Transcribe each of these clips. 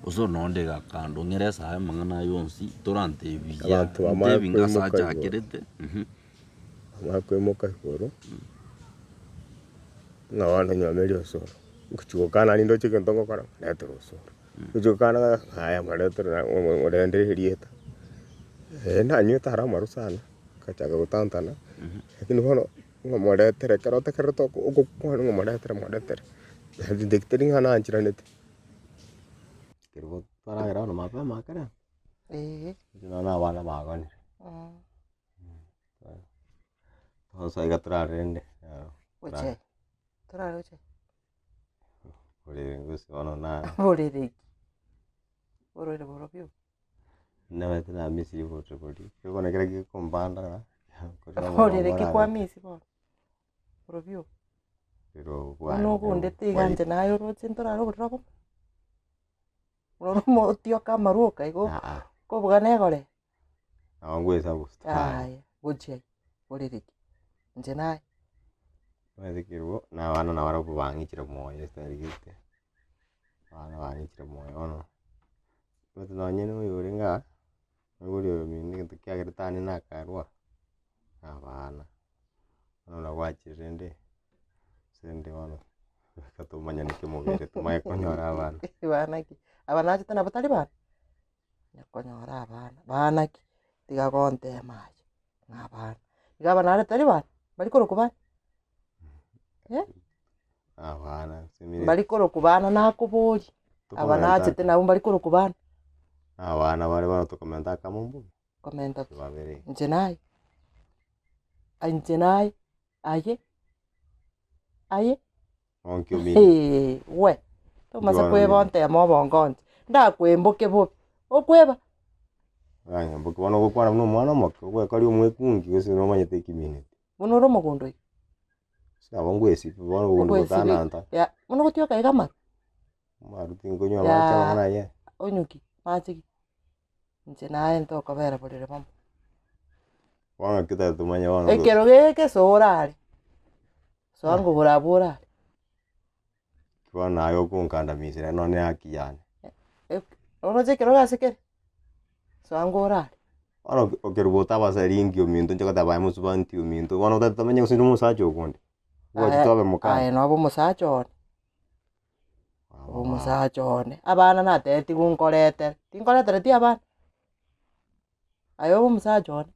Uso nonde gakando ngeresa ayo mangana yonsi torante biya ndebinga sacha kirete makwemoka ikoro na wana nyameli osoro kuchukana nindo chike ntongo kara letero osoro kuchukana haya maletero na orende hirieta na nyuta harama rusana kachaga gutantana lakini hono ngomoletere karote karoto uko ngomoletere ndikiteri ngana anchiranete kirbo paragira no mapema kara na wana magani Onsa igatrarende Uche. Turare uche. Ore ngusi ono na. Ore reki. Ore borobio. Na mete na misi yote bodi. Kiko na kile kikombanda na. Ore reki kwa misi bo. Borobio. Pero kwa. Uno kunde tiganje nayo roche ntoraro boroko. Uno mo tio kamaru kaigo. Ko bugane gore. Awangweza gusta. Ai, uche. Ore reki. Njenai. Wethikirwo na wana na wara kubangichira moyo starigite wana bangichira moyo ono wetu na nyene uyuri nga uyuri mini tukiagiritani na karwa abana ono na wachirende sende wana katumanya nikimugere tumaye konyora abana abana tena batali bana nyakonyora abana ki tiga konte maji ngabana igabana ari tali bana bali korokubana abana bali korokubana nakubuli abana achete nabo bali korokubana abana bali bana tukomenta kamumbu komenta babere njenai aye onkyo mini we to masa kweba onte mo bongonte nda kwemboke bo okweba anya mboke bana gukwana no mwana moko gwe kali umwe kungi gese no manyete kimini munoro mugondo Abangwesi bwana umuntu tananta. Ya, muno gutyo kaiga ma. Maruti ngonywa macha ngana ye. Onyuki, machi. Nje naye ntoko bera bolire mama. Wana kita tumanya wana. Ekero geke sorari. Swangu burabura. Kwa nayo kunkanda misira no ne akiyane. Ono je kero gaseke. Swangu orari. Wana okerubuta basaringi ominto njaka baye musubanti ominto. Wana utatamenya usinu musacho konde. Wachitobe muka. Ai no abo musachone. Abo musachone. Abana na teti kunkolete. Tinkolete ti abana. Ayo abo musachone.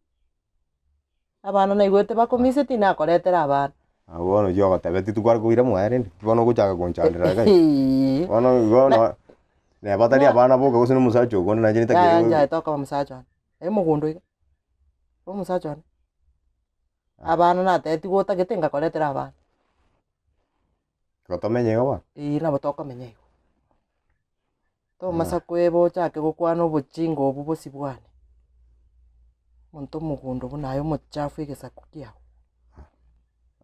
Abana na igwete bakomise tina koletera abana. Abo no yoga tabeti tukwara kuira mwere. Bono guchaka konchandira kai. Bono ne batari abana boga usinu musacho konde na jenita kero. Ya toka musachone. Mugundo iga. Abo musachone. Abana na teti gota getenga koletera abana. Kotomenye goba? Na botoka menye. To masakwebo chake gukwana obuchingo obu bosibwane. Muntu mugundo bunayo muchafu igesaku kiaho.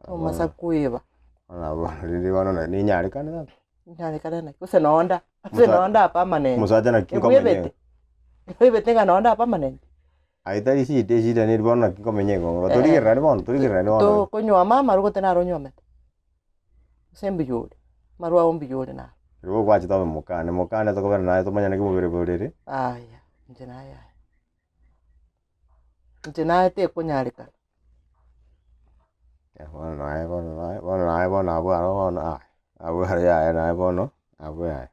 To masakweba. Ona bo rindi wana ni nyari kana. Nyari kana. Kuse nonda. Kuse nonda permanent. Musaja na kikomenye. Ebete nga nonda permanent. Aitari si tesi dani bona kikomenye go. Tori gerani bon. To konywa mama rugo tena ronyome. Sembiyole marua ombiyole na rugo kwachi tabe mukane to kobera naye to manya nakimubere borere aya njenaye te kunyarika ya bona abu ya naye bono abu ya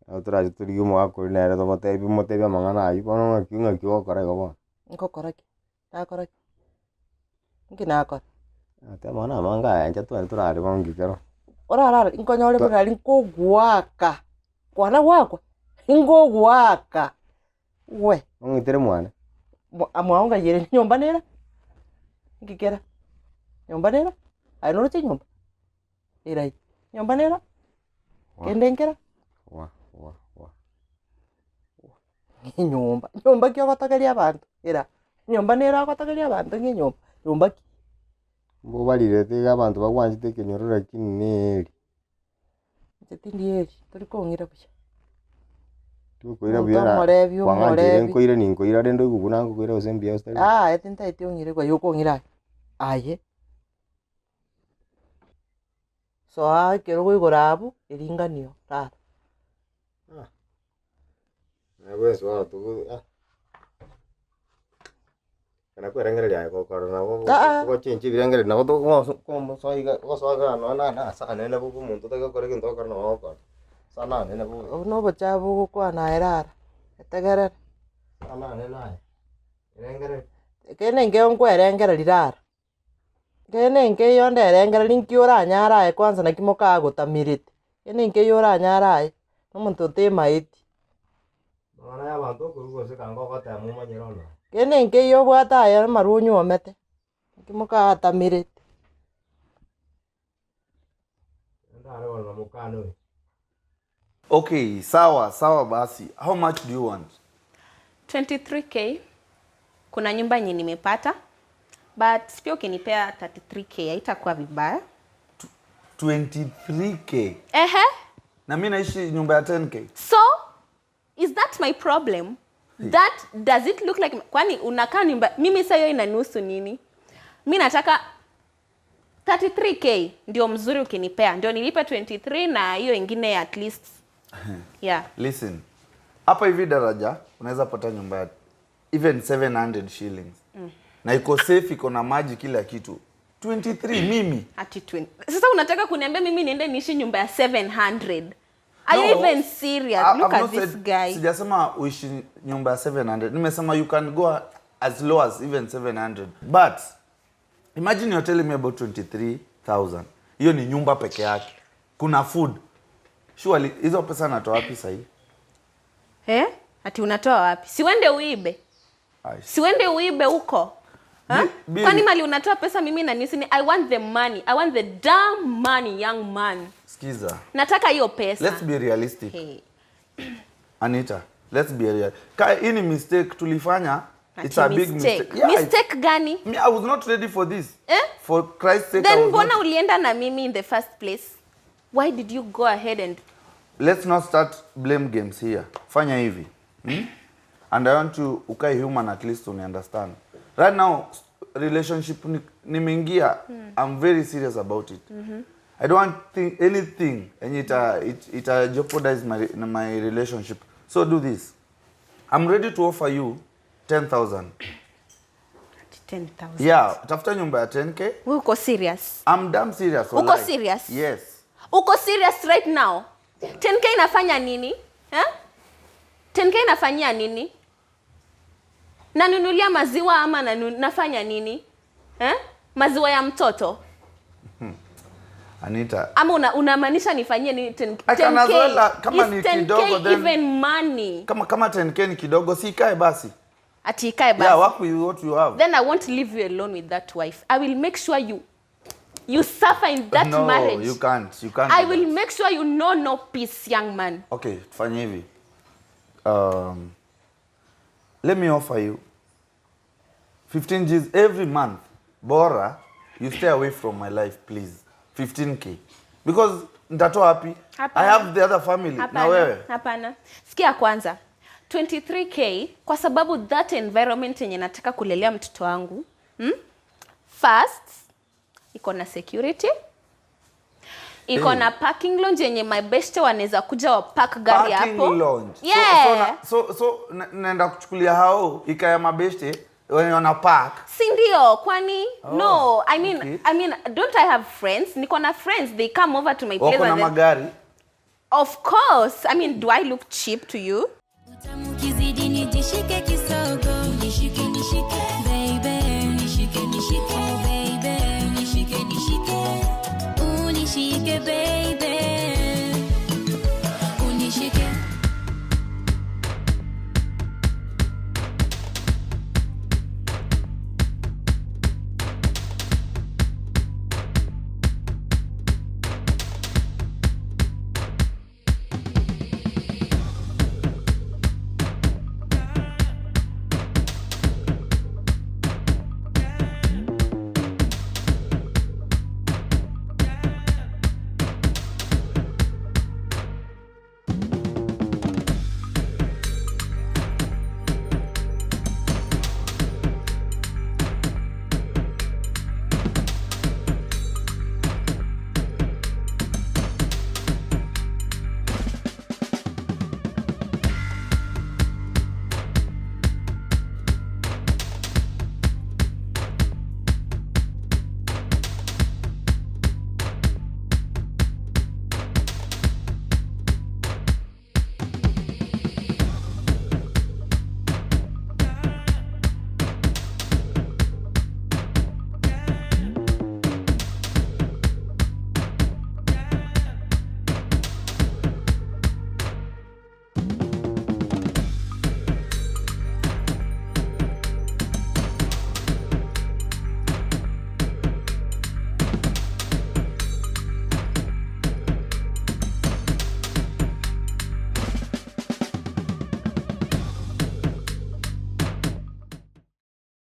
otra turi mo akuri nere to motebi mangana ayi bono ngaki okora go nkokoraki takoraki nginakora ate mana manga anja tu turare bongikero orara inkonyore burari nkogwaka kwana gwakwa ingogwaka we ongitere mwana amwaunga yere nyomba nera ngikera nyomba nera ai no ti nyomba irai nyomba nera kendengera wa nyomba kyo gatageria abantu ira nyomba nera gatageria abantu nyomba Mbo balire tega abantu bagwanjite kenyorora kineri. Tetindiyeri turi kongira buya. Tukoira buya. Wangangire nkoire ninkoira rendo guguna nkoira osembia ostari. Etinta etiongire kwa yokongira. Aye. So kero goigorabu iringanio tata. wewe swala tu. Kana kwa rengere ya ko korona ko chenchi rengere na to ko so iga ko so ga no na sa ne na bu muntu ta ko re kin to korona ko sana ne na bu no bacha bu ko na erara etegere sana ne na rengere kene nge on kwa rengere rirara kene nge yonde rengere linkiora nyara kwanza na kimoka gutamirite kene nge yora nyara no muntu te maiti no na ya bantu kurugo se kango ko ta mu manyero no kene nge yo bwata ya marunyu omete kimoka atamirite ndare wala mukano. Okay, sawa basi. How much do you want? 23k. Kuna nyumba yenye nimepata. But pia ukinipea 33k haitakuwa vibaya. 23k. Na mimi naishi nyumba ya 10k. So, is that my problem? That does it look like kwani unakaa nyumba mimi sasa hiyo inanusu nini? Mimi nataka 33k ndio mzuri ukinipea. Ndio nilipe 23 na hiyo ingine at least. Yeah. Listen. Hapa hivi daraja unaweza pata nyumba ya even 700 shillings. Na iko safe, iko na maji kila kitu. 23 mimi. Ati 20. Sasa unataka kuniambia mimi niende niishi nyumba ya 700? Are you even serious? Look at this guy. Sijasema uishi nyumba ya 700. Nimesema you can go as low as even 700. But imagine you're telling me about 23,000. Hiyo ni nyumba peke yake. Kuna food. Surely hizo pesa natoa wapi sasa hii? Ati unatoa wapi? Siwende uibe. Siwende uibe huko. Kwani mali unatoa pesa mimi na nisi I want the money. I want the damn money, young man. Skiza. Nataka hiyo pesa. Let's be realistic. Anita, let's be real. Hii ni mistake tulifanya. It's a big mistake. Yeah, mistake gani? Me, I was not ready for this. For Christ's sake. Then mbona ulienda na mimi in the first place? Why did you go ahead and... Let's not start blame games here. Fanya hivi. And I want to ukai human at least to understand. Right now, relationship nimeingia. I'm very serious about it. I don't want anything and it jeopardize my relationship. So do this. I'm ready to offer you 10,000. 10,000. Yeah, tafuta nyumba ya 10k. Uko serious? I'm damn serious. Uko serious? Yes. Uko serious right now? 10k inafanya nini? 10k inafanyia nini? Nanunulia maziwa ama nafanya nini? Maziwa ya mtoto? Anita. Ama unamaanisha nifanyie nini 10k? Kama ni kidogo then even money. Kama 10k ni kidogo si ikae basi. Ati ikae basi. Yeah, work with what you have. Then I won't leave you alone with that wife. I will make sure you suffer in that marriage. No, you can't. You can't. I will make sure you know no peace, young man. Okay, fanya hivi. Let me offer you 15 G's every month. Bora, you stay away from my life, please. 15k. Because nitatoa wapi? I have the other family. Na wewe? Hapana. Sikia kwanza. 23k kwa sababu that environment yenye nataka kulelea mtoto wangu. First, iko na security. Iko na parking lounge yenye my best wanaweza kuja wa park gari hapo. Parking lounge. Yeah. So naenda kuchukulia hao ikaya mabeste when on a park. Si ndio kwani no, I mean don't I have friends? Niko na friends, they come over to my place. Wako na magari? Of course. I mean, do I look cheap to you? Utamukizidi nijishike kisogo, nishike baby, nishike baby, nishike unishike baby.